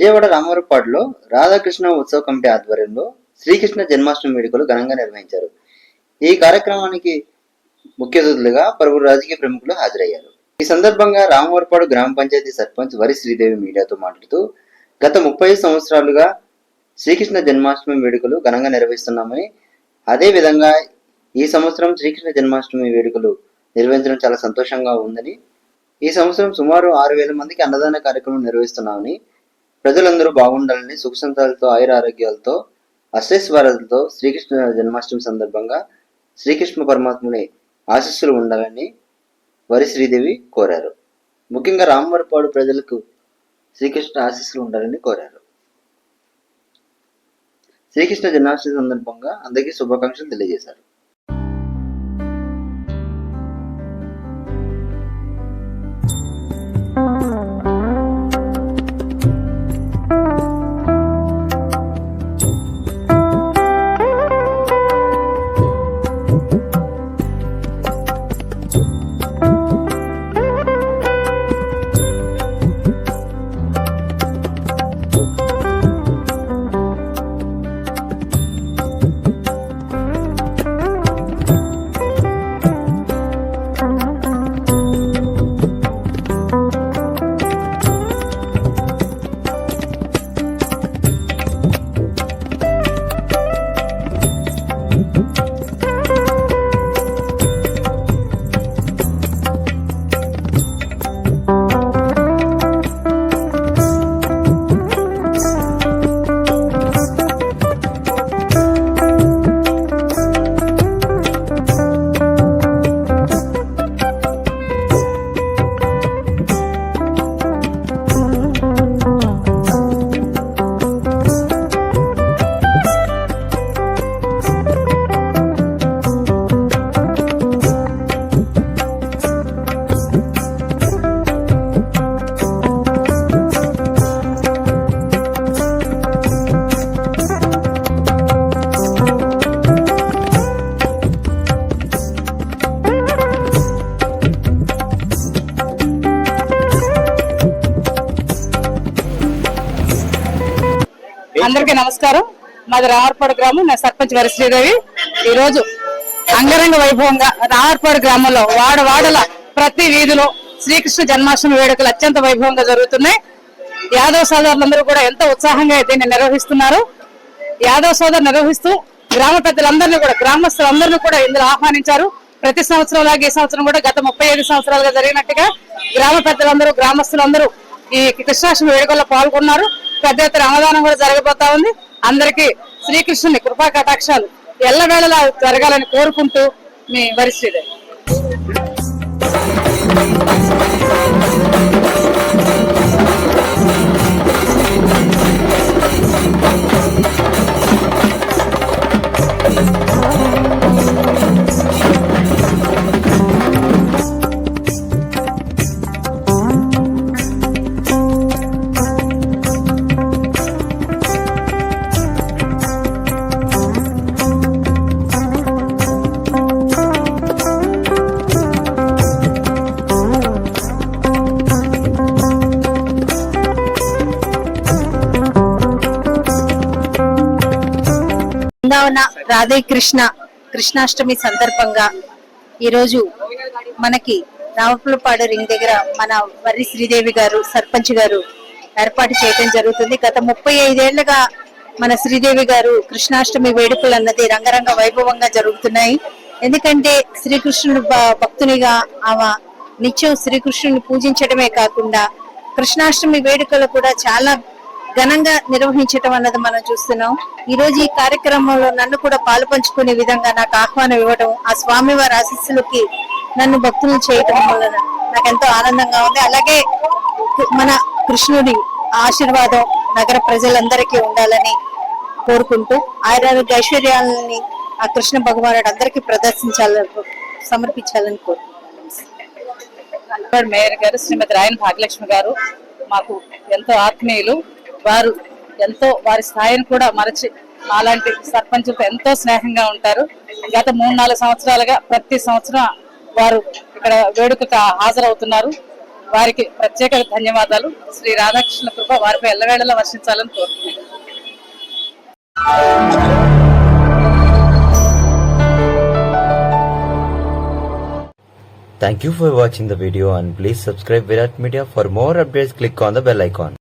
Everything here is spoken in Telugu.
విజయవాడ రామవరపాడులో రాధాకృష్ణ ఉత్సవ కమిటీ ఆధ్వర్యంలో శ్రీకృష్ణ జన్మాష్టమి వేడుకలు ఘనంగా నిర్వహించారు. ఈ కార్యక్రమానికి ముఖ్య అతిథులుగా పలువురు రాజకీయ ప్రముఖులు హాజరయ్యారు. ఈ సందర్భంగా రామవరపాడు గ్రామ పంచాయతీ సర్పంచ్ వరి శ్రీదేవి మీడియాతో మాట్లాడుతూ గత 35 సంవత్సరాలుగా శ్రీకృష్ణ జన్మాష్టమి వేడుకలు ఘనంగా నిర్వహిస్తున్నామని, అదే విధంగా ఈ సంవత్సరం శ్రీకృష్ణ జన్మాష్టమి వేడుకలు నిర్వహించడం చాలా సంతోషంగా ఉందని, ఈ సంవత్సరం సుమారు 6,000 మందికి అన్నదాన కార్యక్రమం నిర్వహిస్తున్నామని, ప్రజలందరూ బాగుండాలని, సుఖ సంతాలతో, ఆయుర ఆరోగ్యాలతో, అష్టైశ్వర్యాలతో శ్రీకృష్ణ జన్మాష్టమి సందర్భంగా శ్రీకృష్ణ పరమాత్ముని ఆశీస్సులు ఉండాలని వరి శ్రీదేవి కోరారు. ముఖ్యంగా రామవరపాడు ప్రజలకు శ్రీకృష్ణ ఆశీస్సులు ఉండాలని కోరారు. శ్రీకృష్ణ జన్మాష్టమి సందర్భంగా అందరికీ శుభాకాంక్షలు తెలియజేశారు. అందరికీ నమస్కారం. మాది రామవరపాడు గ్రామం. నా సర్పంచ్ వరి శ్రీదేవి. ఈ రోజు అంగరంగ వైభవంగా రామవరపాడు గ్రామంలో వాడవాడల ప్రతి వీధిలో శ్రీకృష్ణ జన్మాష్టమి వేడుకలు అత్యంత వైభవంగా జరుగుతున్నాయి. యాదవ్ సోదరులందరూ కూడా ఎంతో ఉత్సాహంగా దీన్ని నిర్వహిస్తున్నారు. యాదవ్ సోదరు నిర్వహిస్తూ గ్రామ పెద్దలందరినీ కూడా, గ్రామస్తులందరినీ కూడా ఇందులో ఆహ్వానించారు. ప్రతి సంవత్సరం లాగా ఈ సంవత్సరం కూడా గత 35 సంవత్సరాలుగా జరిగినట్టుగా గ్రామ పెద్దలందరూ, గ్రామస్తులందరూ ఈ కృష్ణాష్టమి వేడుకల్లో పాల్గొన్నారు. పెద్ద ఎత్తున అన్నదానం కూడా జరగబోతా ఉంది. అందరికీ శ్రీకృష్ణుని కృపా కటాక్షాలు ఎల్లవేళలా జరగాలని కోరుకుంటూ మీ వరి శ్రీదేవి. రాధే కృష్ణ కృష్ణాష్టమి సందర్భంగా ఈరోజు మనకి రామపులపాడు రింగ్ దగ్గర మన వరి శ్రీదేవి గారు, సర్పంచ్ గారు ఏర్పాటు చేయడం జరుగుతుంది. గత 35 ఏళ్లుగా మన శ్రీదేవి గారు కృష్ణాష్టమి వేడుకలు అన్నది రంగరంగ వైభవంగా జరుగుతున్నాయి. ఎందుకంటే శ్రీకృష్ణుడు భక్తునిగా ఆమె నిత్యం శ్రీకృష్ణుని పూజించడమే కాకుండా కృష్ణాష్టమి వేడుకలు కూడా చాలా ఘనంగా నిర్వహించడం అన్నది మనం చూస్తున్నాం. ఈ రోజు ఈ కార్యక్రమంలో నన్ను కూడా పాలు పంచుకునే విధంగా నాకు ఆహ్వానం ఇవ్వడం, ఆ స్వామివారి ఆశీస్సులకి నన్ను భక్తులు చేయటం వల్ల నాకు ఎంతో ఆనందంగా ఉంది. అలాగే మన కృష్ణుడి ఆశీర్వాదం నగర ప్రజలందరికీ ఉండాలని కోరుకుంటూ ఆయురారోగ్య ఐశ్వర్యాలని ఆ కృష్ణ భగవానుడు అందరికీ సమర్పించాలని కోరుకుంటున్నాను. మేయర్ గారు శ్రీమతి రాయన్ భాగ్యలక్ష్మి గారు మాకు ఎంతో ఆత్మీయులు. వారు ఎంతో వారి స్థాయిని కూడా మరచి మాలాంటి సర్పంచులతో ఎంతో స్నేహంగా ఉంటారు. గత 3-4 సంవత్సరాలుగా ప్రతి సంవత్సరం వారు ఇక్కడ వేడుకకు హాజరవుతున్నారు. వారికి ప్రత్యేక ధన్యవాదాలు. శ్రీ రాధాకృష్ణ కృప వారిపై ఎల్లవేళలా వర్షించాలని కోరుతున్నాను. Thank you for watching the video and please subscribe Virat Media. For more updates, click on the bell icon.